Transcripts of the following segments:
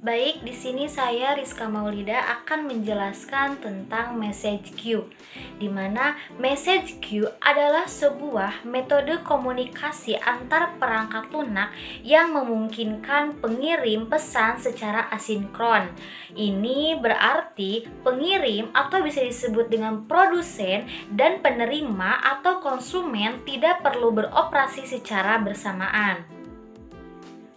Baik, di sini saya Rizka Maulida akan menjelaskan tentang message queue, di mana message queue adalah sebuah metode komunikasi antar perangkat lunak yang memungkinkan pengirim pesan secara asinkron. Ini berarti pengirim atau bisa disebut dengan produsen dan penerima atau konsumen tidak perlu beroperasi secara bersamaan.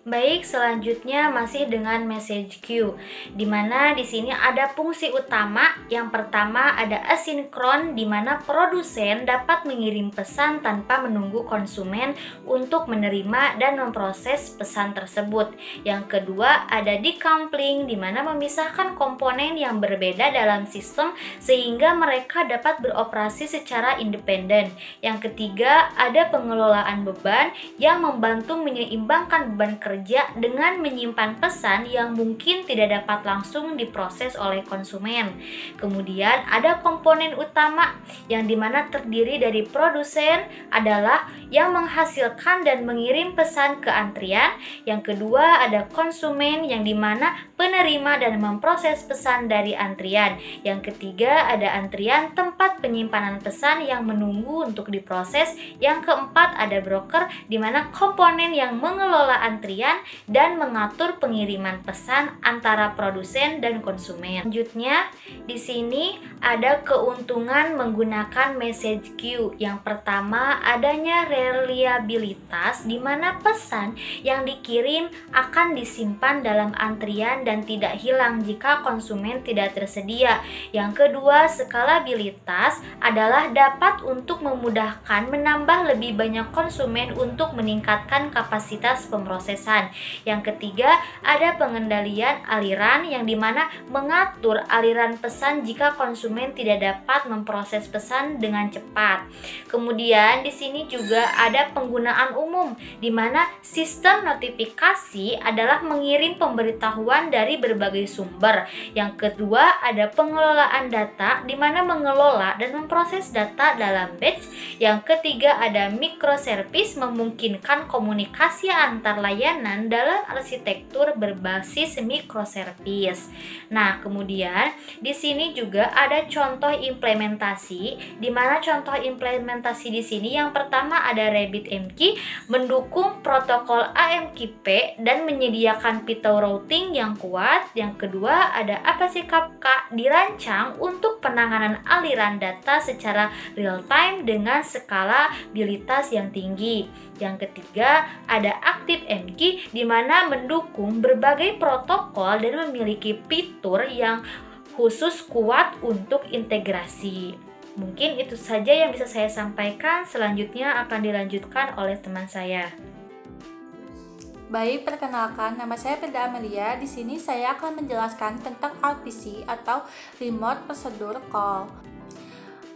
Baik, selanjutnya masih dengan message queue, di mana di sini ada fungsi utama. Yang pertama ada asinkron, di mana produsen dapat mengirim pesan tanpa menunggu konsumen untuk menerima dan memproses pesan tersebut. Yang kedua ada decoupling, di mana memisahkan komponen yang berbeda dalam sistem sehingga mereka dapat beroperasi secara independen. Yang ketiga ada pengelolaan beban yang membantu menyeimbangkan beban kerja dengan menyimpan pesan yang mungkin tidak dapat langsung diproses oleh konsumen. Kemudian ada komponen utama yang dimana terdiri dari produsen adalah yang menghasilkan dan mengirim pesan ke antrian. Yang kedua ada konsumen yang dimana penerima dan memproses pesan dari antrian. Yang ketiga ada antrian tempat penyimpanan pesan yang menunggu untuk diproses. Yang keempat ada broker, di mana komponen yang mengelola antrian dan mengatur pengiriman pesan antara produsen dan konsumen. Selanjutnya, di sini ada keuntungan menggunakan message queue. Yang pertama, adanya reliabilitas, di mana pesan yang dikirim akan disimpan dalam antrian dan tidak hilang jika konsumen tidak tersedia. Yang kedua, skalabilitas adalah dapat untuk memudahkan menambah lebih banyak konsumen untuk meningkatkan kapasitas pemrosesan. Yang ketiga, ada pengendalian aliran yang dimana mengatur aliran pesan jika konsumen tidak dapat memproses pesan dengan cepat. Kemudian di sini juga ada penggunaan umum, di mana sistem notifikasi adalah mengirim pemberitahuan dari berbagai sumber. Yang kedua, ada pengelolaan data, di mana mengelola dan memproses data dalam batch. Yang ketiga, ada microservice, memungkinkan komunikasi antar layanan dalam arsitektur berbasis microservice. Nah, kemudian di sini juga ada contoh implementasi, di mana contoh implementasi di sini yang pertama ada RabbitMQ, mendukung protokol AMQP dan menyediakan pitaw routing yang kuat. Yang kedua ada Apache Kafka, dirancang untuk penanganan aliran data secara real time dengan skalabilitas yang tinggi. Yang ketiga ada ActiveMQ, di mana mendukung berbagai protokol dan memiliki fitur yang khusus kuat untuk integrasi. Mungkin itu saja yang bisa saya sampaikan. Selanjutnya akan dilanjutkan oleh teman saya. Baik, perkenalkan, nama saya Firda Amelia. Di sini saya akan menjelaskan tentang RPC atau Remote Procedure Call.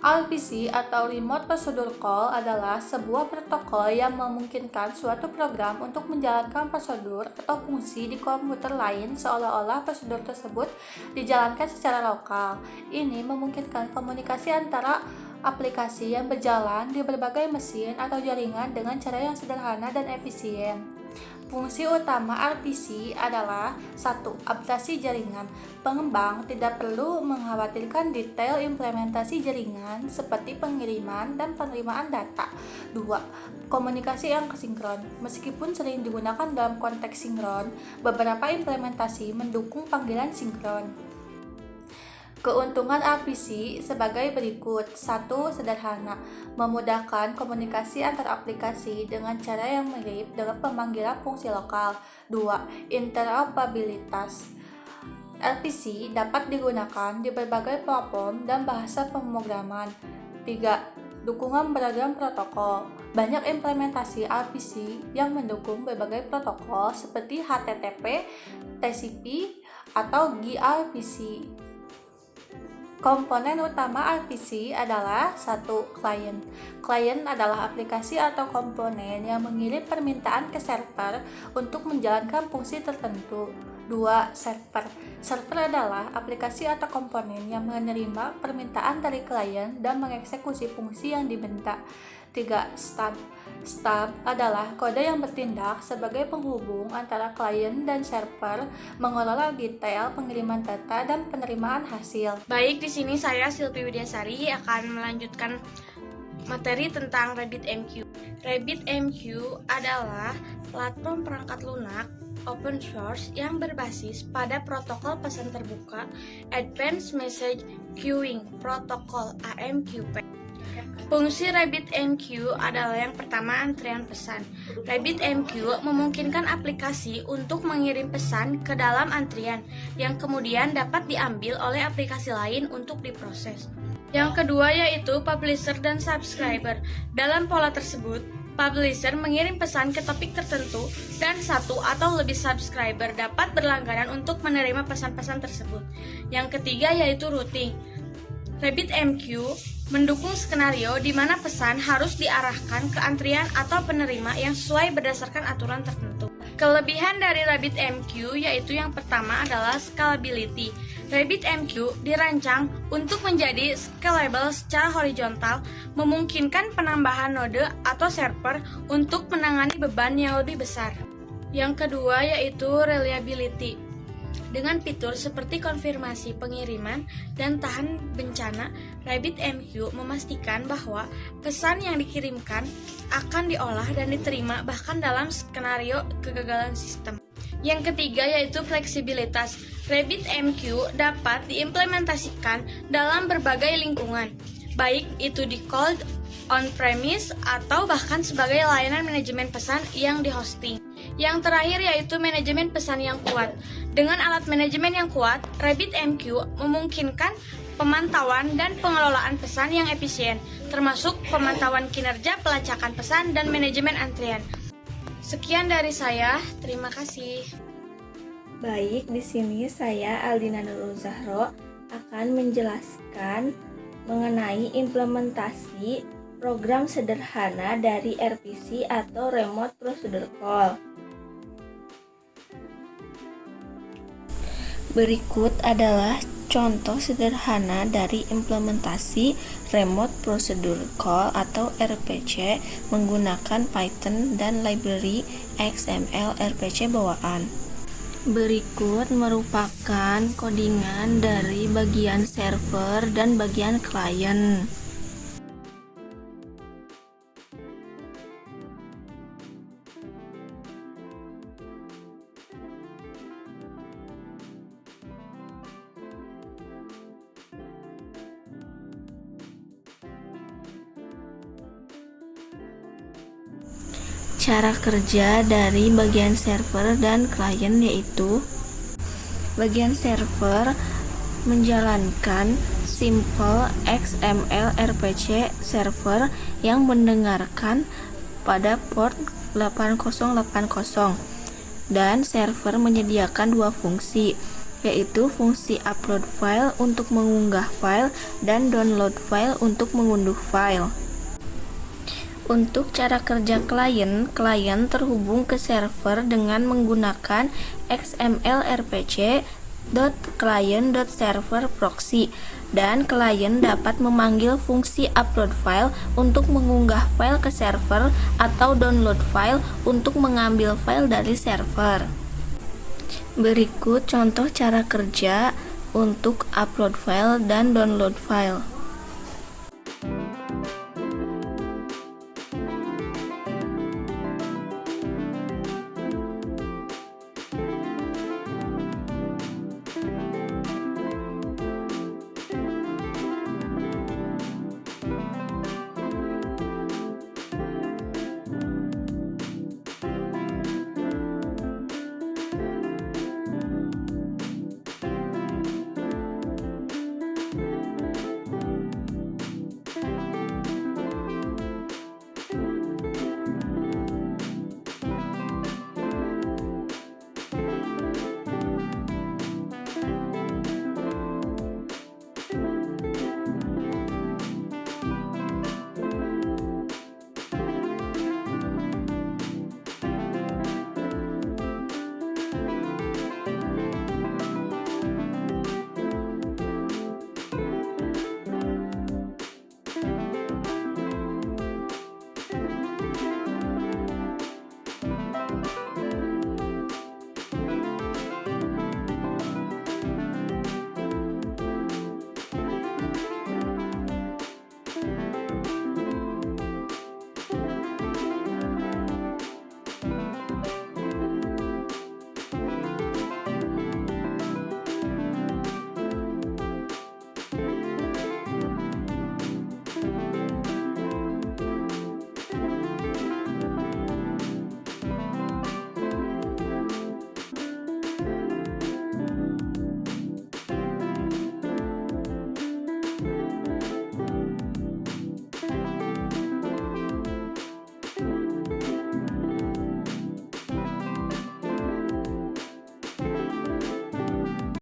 RPC atau Remote Procedure Call adalah sebuah protokol yang memungkinkan suatu program untuk menjalankan prosedur atau fungsi di komputer lain seolah-olah prosedur tersebut dijalankan secara lokal. Ini memungkinkan komunikasi antara aplikasi yang berjalan di berbagai mesin atau jaringan dengan cara yang sederhana dan efisien. Fungsi utama RPC adalah 1. Abstraksi jaringan. Pengembang tidak perlu mengkhawatirkan detail implementasi jaringan seperti pengiriman dan penerimaan data. 2. Komunikasi yang sinkron. Meskipun sering digunakan dalam konteks sinkron, beberapa implementasi mendukung panggilan sinkron. Keuntungan RPC sebagai berikut. 1. Sederhana, memudahkan komunikasi antar aplikasi dengan cara yang mirip dengan pemanggilan fungsi lokal. 2. Interoperabilitas. RPC dapat digunakan di berbagai platform dan bahasa pemrograman. 3. Dukungan beragam protokol. Banyak implementasi RPC yang mendukung berbagai protokol seperti HTTP, TCP, atau gRPC. Komponen utama RPC adalah 1. Klien. Klien adalah aplikasi atau komponen yang mengirim permintaan ke server untuk menjalankan fungsi tertentu. 2. 2. Server. Server adalah aplikasi atau komponen yang menerima permintaan dari klien dan mengeksekusi fungsi yang diminta. 3. Stub. Stub adalah kode yang bertindak sebagai penghubung antara klien dan server, mengelola detail pengiriman data dan penerimaan hasil. Baik, di sini saya Silvi Widyasari akan melanjutkan materi tentang RabbitMQ. RabbitMQ adalah platform perangkat lunak open source yang berbasis pada protokol pesan terbuka Advanced Message Queuing Protocol (AMQP). Fungsi RabbitMQ adalah yang pertama, antrian pesan. RabbitMQ memungkinkan aplikasi untuk mengirim pesan ke dalam antrian yang kemudian dapat diambil oleh aplikasi lain untuk diproses. Yang kedua yaitu publisher dan subscriber. Dalam pola tersebut, publisher mengirim pesan ke topik tertentu dan satu atau lebih subscriber dapat berlangganan untuk menerima pesan-pesan tersebut. Yang ketiga yaitu routing. RabbitMQ mendukung skenario di mana pesan harus diarahkan ke antrian atau penerima yang sesuai berdasarkan aturan tertentu. Kelebihan dari RabbitMQ yaitu yang pertama adalah scalability. RabbitMQ dirancang untuk menjadi scalable secara horizontal, memungkinkan penambahan node atau server untuk menangani beban yang lebih besar. Yang kedua yaitu reliability. Dengan fitur seperti konfirmasi pengiriman dan tahan bencana, RabbitMQ memastikan bahwa pesan yang dikirimkan akan diolah dan diterima bahkan dalam skenario kegagalan sistem. Yang ketiga yaitu fleksibilitas. RabbitMQ dapat diimplementasikan dalam berbagai lingkungan, baik itu di cloud, on-premise, atau bahkan sebagai layanan manajemen pesan yang di-hosting. Yang terakhir yaitu manajemen pesan yang kuat. Dengan alat manajemen yang kuat, RabbitMQ memungkinkan pemantauan dan pengelolaan pesan yang efisien, termasuk pemantauan kinerja pelacakan pesan dan manajemen antrian. Sekian dari saya, terima kasih. Baik, di sini saya Aldina Nurul Zahro akan menjelaskan mengenai implementasi program sederhana dari RPC atau Remote Procedure Call. Berikut adalah contoh sederhana dari implementasi Remote Procedure Call atau RPC menggunakan Python dan library XML RPC bawaan. Berikut merupakan codingan dari bagian server dan bagian klien. Cara kerja dari bagian server dan klien yaitu bagian server menjalankan simple XML RPC server yang mendengarkan pada port 8080 dan server menyediakan dua fungsi, yaitu fungsi upload file untuk mengunggah file dan download file untuk mengunduh file. Untuk cara kerja klien terhubung ke server dengan menggunakan XML RPC .client.server proxy dan klien dapat memanggil fungsi upload file untuk mengunggah file ke server atau download file untuk mengambil file dari server. Berikut contoh cara kerja untuk upload file dan download file.